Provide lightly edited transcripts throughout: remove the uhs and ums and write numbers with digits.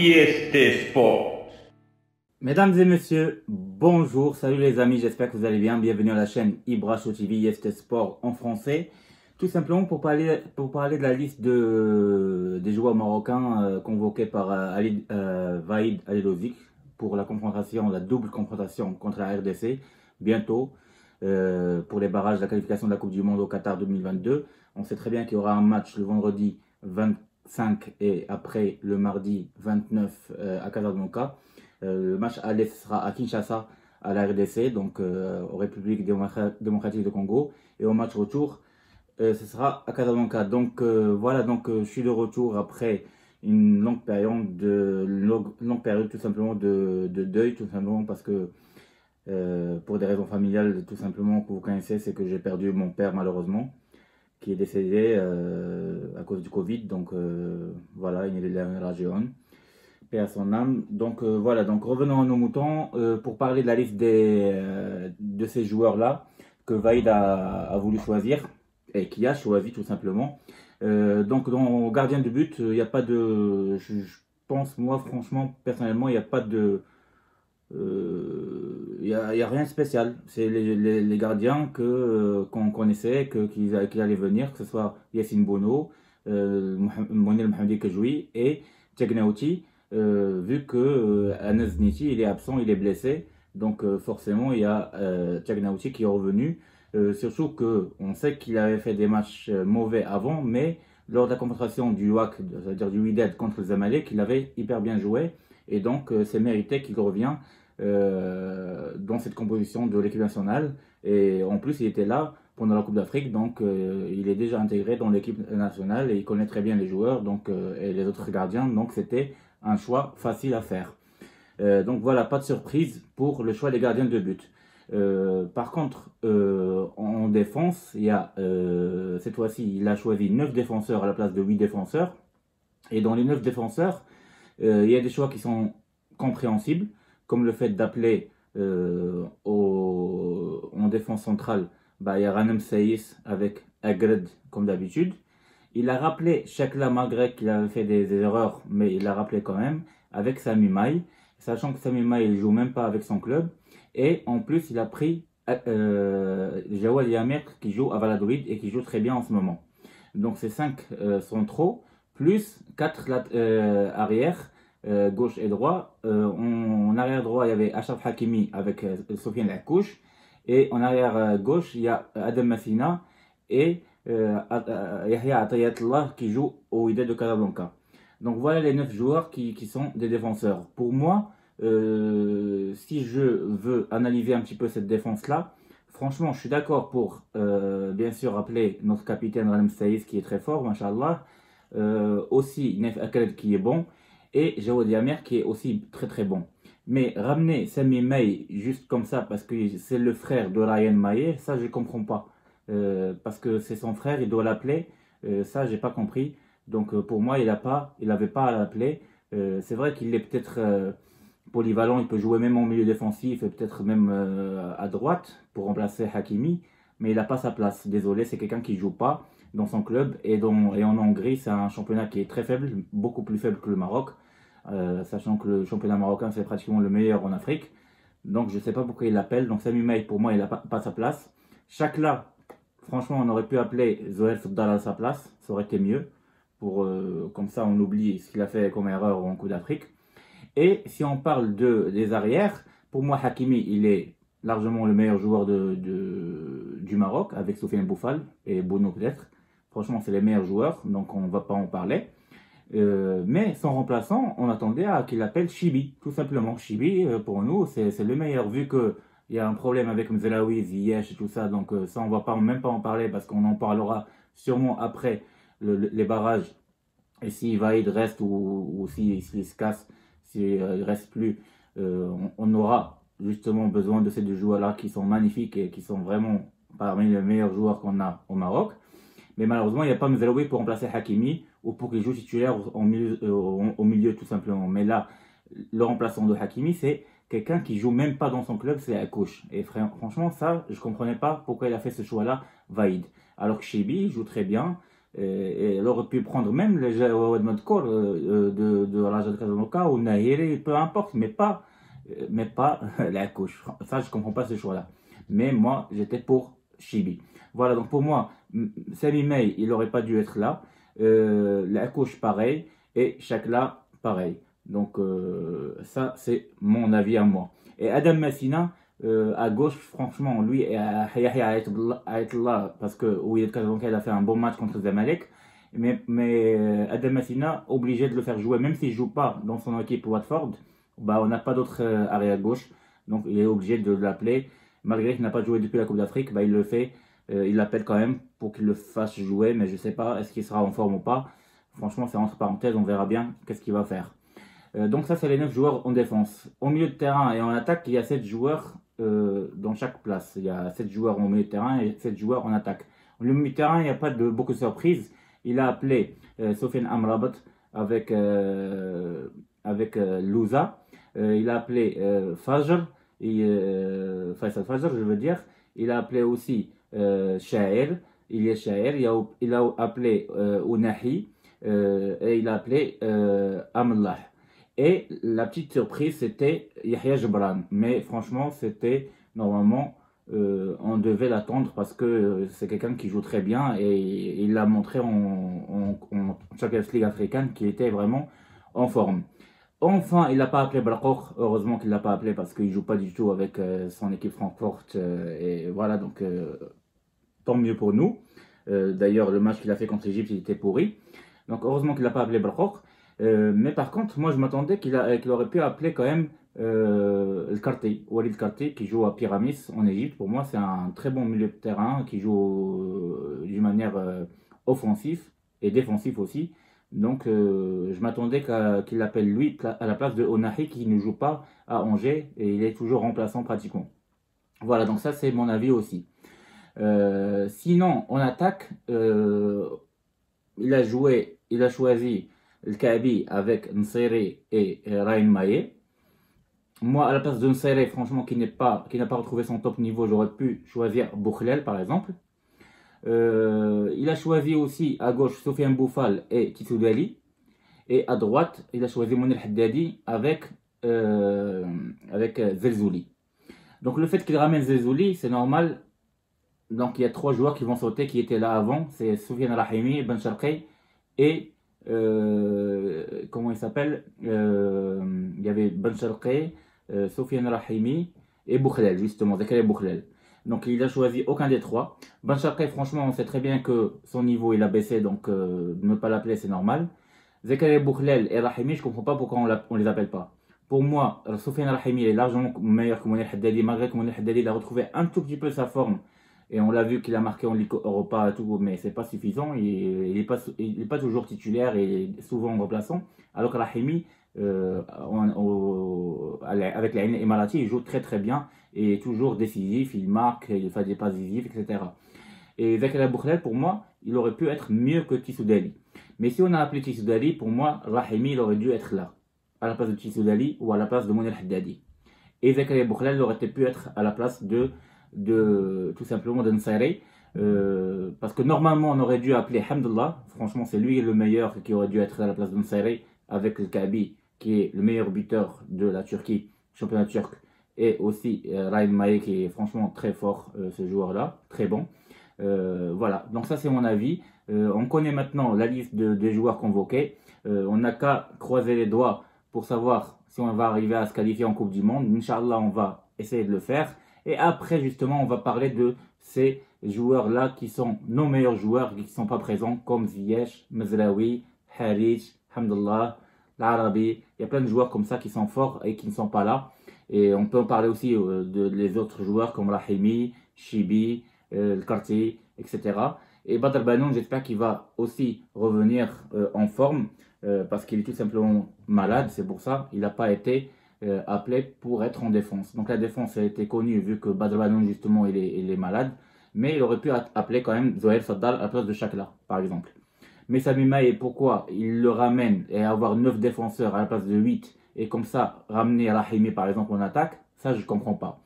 Yes Sport. Mesdames et messieurs, bonjour, salut les amis, j'espère que vous allez bien. Bienvenue à la chaîne Ibra Show TV Yes Sport en français. Tout simplement pour parler de la liste des joueurs marocains convoqués par Vahid Halilovic pour la double confrontation contre la RDC bientôt pour les barrages de la qualification de la Coupe du Monde au Qatar 2022. On sait très bien qu'il y aura un match le vendredi 25 et après le mardi 29 à Casablanca. Le match aller sera à Kinshasa, à la RDC, donc aux Républiques démocratiques de Congo. Et au match retour, ce sera à Casablanca. Donc voilà, je suis de retour après une longue période tout simplement de deuil, tout simplement parce que pour des raisons familiales, tout simplement que vous connaissez, c'est que j'ai perdu mon père malheureusement, qui est décédé à cause du Covid. Donc voilà, il est la Géone. Paix à son âme. Donc voilà, donc revenons à nos moutons pour parler de la liste de ces joueurs-là que Vahid a voulu choisir et qui a choisi tout simplement. Donc dans gardien de but, il n'y a pas de... Je pense, moi franchement, personnellement, il n'y a pas de... Il y a rien de spécial. C'est les gardiens qu'on connaissait, qu'ils allaient venir, que ce soit Yassine Bono, Mounir Mohamed Kajoui et Tchegnaouti. Vu que Anas Niti il est absent, il est blessé, donc forcément il y a Tchegnaouti qui est revenu. Surtout que on sait qu'il avait fait des matchs mauvais avant, mais lors de la confrontation du WAC, c'est-à-dire du Wydad contre le Zamalek, il avait hyper bien joué et donc c'est mérité qu'il revient dans cette composition de l'équipe nationale. Et en plus il était là pendant la Coupe d'Afrique, donc il est déjà intégré dans l'équipe nationale et il connaît très bien les joueurs donc, et les autres gardiens, donc c'était un choix facile à faire. Donc voilà, pas de surprise pour le choix des gardiens de but. Par contre, en défense, il y a cette fois-ci, il a choisi 9 défenseurs à la place de 8 défenseurs. Et dans les 9 défenseurs, il y a des choix qui sont compréhensibles, comme le fait d'appeler en défense centrale, il y a Ranem Saïs avec Agred comme d'habitude. Il a rappelé Chakla malgré qu'il avait fait des erreurs, mais il l'a rappelé quand même, avec Sami Maï, sachant que Sami Maï il joue même pas avec son club. Et en plus, il a pris Jawad Yamer qui joue à Valladolid et qui joue très bien en ce moment. Donc ces 5 centraux, plus 4 arrières, gauche et droit. En arrière droit, il y avait Achraf Hakimi avec Sofiane Akouche. Et en arrière gauche, il y a Adam Massina et Yahya Atayatullah qui joue au Wydad de Casablanca. Donc voilà les 9 joueurs qui sont des défenseurs. Pour moi, si je veux analyser un petit peu cette défense-là, franchement, je suis d'accord pour bien sûr rappeler notre capitaine Ranem Saïs qui est très fort, machallah. Aussi Nef Akaled qui est bon et Jawad Yamer qui est aussi très très bon. Mais ramener Sami Maï juste comme ça parce que c'est le frère de Ryan Maï, ça je comprends pas. Parce que c'est son frère, il doit l'appeler. Ça, j'ai pas compris. Donc pour moi, il n'avait pas à l'appeler. C'est vrai qu'il est peut-être polyvalent, il peut jouer même en milieu défensif et peut-être même à droite pour remplacer Hakimi, mais il n'a pas sa place. Désolé, c'est quelqu'un qui joue pas dans son club et en Hongrie, c'est un championnat qui est très faible, beaucoup plus faible que le Maroc, sachant que le championnat marocain c'est pratiquement le meilleur en Afrique. Donc je ne sais pas pourquoi il l'appelle. Donc Sami Maï, pour moi, il n'a pas sa place. Chakla, franchement, on aurait pu appeler Zohel Soudal à sa place, ça aurait été mieux. Comme ça, on oublie ce qu'il a fait comme erreur en Coupe d'Afrique. Et si on parle des arrières, pour moi, Hakimi, il est largement le meilleur joueur du Maroc, avec Soufiane Boufal et Bono peut-être. Franchement, c'est les meilleurs joueurs, donc on ne va pas en parler. Mais son remplaçant, on attendait à qu'il appelle Chibi, tout simplement. Chibi, pour nous, c'est le meilleur, vu que il y a un problème avec Mzelaoui, Ziyech et tout ça, donc ça on va même pas en parler parce qu'on en parlera sûrement après les barrages. Et si Vaïd reste ou s'il se casse, s'il ne reste plus, on aura justement besoin de ces 2 joueurs-là qui sont magnifiques et qui sont vraiment parmi les meilleurs joueurs qu'on a au Maroc. Mais malheureusement, il n'y a pas Mzelaoui pour remplacer Hakimi ou pour qu'il joue titulaire au milieu tout simplement. Mais là, le remplaçant de Hakimi, c'est quelqu'un qui joue même pas dans son club, c'est Akouche. Et franchement, ça, je comprenais pas pourquoi il a fait ce choix-là, Vaïd. Alors que Chibi joue très bien, Et elle aurait pu prendre même le Jawad Madkour de Raja de Casablanca ou Nahiri, peu importe, mais pas la couche. Ça, je comprends pas ce choix-là. Mais moi, j'étais pour Chibi. Voilà, donc pour moi, Sami May, il aurait pas dû être là. La couche, pareil. Et Chakla, pareil. Donc, ça, c'est mon avis à moi. Et Adam Massina, à gauche, franchement, lui et Yahya Ayatollah, parce que Ouid Casablanca il a fait un bon match contre Zamalek, mais Adam Massina, obligé de le faire jouer, même s'il ne joue pas dans son équipe Watford, bah, on n'a pas d'autre arrière gauche, donc il est obligé de l'appeler. Malgré qu'il n'a pas joué depuis la Coupe d'Afrique, bah, il le fait, il l'appelle quand même pour qu'il le fasse jouer, mais je ne sais pas, est-ce qu'il sera en forme ou pas. Franchement, c'est entre parenthèses, on verra bien qu'est-ce qu'il va faire. Donc ça, c'est les 9 joueurs en défense. Au milieu de terrain et en attaque, il y a 7 joueurs dans chaque place. Il y a 7 joueurs au milieu de terrain et 7 joueurs en attaque. Au milieu de terrain, il n'y a pas de beaucoup de surprises. Il a appelé Sofiane Amrabat avec Louza. Il a appelé Fajr, Faisal Fajr, je veux dire. Il a appelé aussi Shair. Il y a Shair. Il a appelé Ounahi. Et il a appelé Amallah. Et la petite surprise, c'était Yahya Jebran. Mais franchement, c'était normalement, on devait l'attendre parce que c'est quelqu'un qui joue très bien et il l'a montré en Champions League africaine qui était vraiment en forme. Enfin, il n'a pas appelé Barkoch. Heureusement qu'il ne l'a pas appelé parce qu'il ne joue pas du tout avec son équipe Francfort. Et voilà, donc tant mieux pour nous. D'ailleurs, le match qu'il a fait contre l'Égypte, il était pourri. Donc heureusement qu'il n'a pas appelé Barkoch. Mais par contre, moi je m'attendais qu'il aurait pu appeler quand même le Karti, Walid Karti, qui joue à Pyramis en Égypte. Pour moi, c'est un très bon milieu de terrain qui joue d'une manière offensive et défensive aussi. Donc je m'attendais qu'il appelle lui à la place de Onahi qui ne joue pas à Angers et il est toujours remplaçant pratiquement. Voilà, donc ça c'est mon avis aussi. Sinon, en attaque, il a choisi le Kabi avec Nseri et Raïm Maé. Moi, à la place de Nseri, franchement, qui n'a pas retrouvé son top niveau, j'aurais pu choisir Boukhlel, par exemple. Il a choisi aussi à gauche Sofiane Boufal et Tissoudali. Et à droite, il a choisi Mounir Haddadi avec Zelzouli. Donc le fait qu'il ramène Zelzouli, c'est normal. Donc il y a 3 joueurs qui vont sauter qui étaient là avant. C'est Soufiane Rahimi, Ben Sharqi et comment il s'appelle il y avait Ben Sharqi, Soufiane Rahimi et Boukhlel, justement, Zakaria Boukhlel. Donc il a choisi aucun des 3. Ben Sharqi, franchement, on sait très bien que son niveau il a baissé, donc ne pas l'appeler c'est normal. Zakaria Boukhlel et Rahimi, je ne comprends pas pourquoi on les appelle pas. Pour moi, Soufiane Rahimi est largement meilleur que Mounir Haddadi, malgré que Mounir Haddadi a retrouvé un tout petit peu sa forme. Et on l'a vu qu'il a marqué en Ligue Europa et tout, mais c'est pas suffisant. Il n'est pas toujours titulaire et souvent remplaçant. Alors que Rahimi, avec la Emirati, il joue très très bien et est toujours décisif. Il marque, il fait des passes décisives, etc. Et Zakaria Boukhlel, pour moi, il aurait pu être mieux que Tissoudali. Mais si on a appelé Tissoudali, pour moi, Rahimi, il aurait dû être là, à la place de Tissoudali ou à la place de Mounir Haddadi. Et Zakaria Boukhlel aurait pu être à la place de tout simplement de Nsari. Parce que normalement on aurait dû appeler Hamdullah. Franchement, c'est lui le meilleur qui aurait dû être à la place de Nsari avec le Kabi qui est le meilleur buteur de la Turquie, championnat turc, et aussi Raïm Maé qui est franchement très fort, ce joueur-là, très bon. Voilà, donc ça c'est mon avis. On connaît maintenant la liste des joueurs convoqués. On n'a qu'à croiser les doigts pour savoir si on va arriver à se qualifier en Coupe du Monde. Inch'Allah, on va essayer de le faire. Et après, justement, on va parler de ces joueurs-là qui sont nos meilleurs joueurs, qui ne sont pas présents, comme Ziyech, Mezraoui, Harich, Hamdullah, l'Arabi. Il y a plein de joueurs comme ça qui sont forts et qui ne sont pas là. Et on peut en parler aussi de les autres joueurs comme Rahimi, Chibi, le Karti, etc. Et Badr Banoun, j'espère qu'il va aussi revenir en forme parce qu'il est tout simplement malade. C'est pour ça qu'il n'a pas été appelé pour être en défense. Donc la défense a été connue vu que Badr Banoun justement il est malade. Mais il aurait pu appeler quand même Zohair Saddal à la place de Chakla, par exemple. Mais Sami Maye, pourquoi il le ramène et avoir 9 défenseurs à la place de 8 et comme ça ramener Rahimi par exemple en attaque, ça je comprends pas.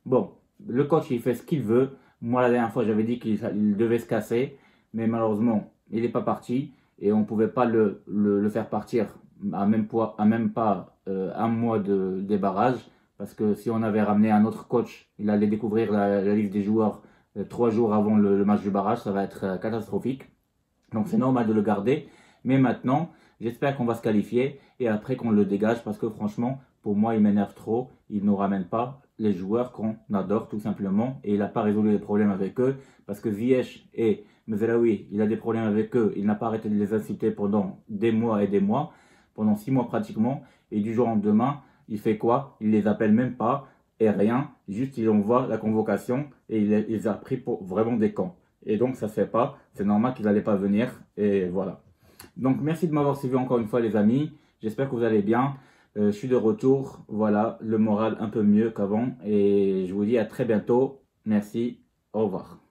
Bon, le coach il fait ce qu'il veut. Moi la dernière fois j'avais dit qu'il devait se casser, mais malheureusement il n'est pas parti et on ne pouvait pas le faire partir à même pas un mois des barrages. Parce que si on avait ramené un autre coach, il allait découvrir la liste des joueurs 3 jours avant le match du barrage, ça va être catastrophique. Donc c'est normal de le garder. Mais maintenant, j'espère qu'on va se qualifier et après qu'on le dégage parce que franchement, pour moi, il m'énerve trop. Il ne nous ramène pas les joueurs qu'on adore tout simplement et il n'a pas résolu les problèmes avec eux parce que Ziyech et Mezraoui, il a des problèmes avec eux. Il n'a pas arrêté de les insulter pendant des mois et des mois, pendant 6 mois pratiquement. Et du jour au lendemain, il fait quoi? Il les appelle même pas et rien. Juste il envoie la convocation et il les a pris pour vraiment des cons. Et donc ça se fait pas. C'est normal qu'ils n'allaient pas venir. Et voilà. Donc merci de m'avoir suivi encore une fois les amis. J'espère que vous allez bien. Je suis de retour. Voilà, le moral un peu mieux qu'avant. Et je vous dis à très bientôt. Merci. Au revoir.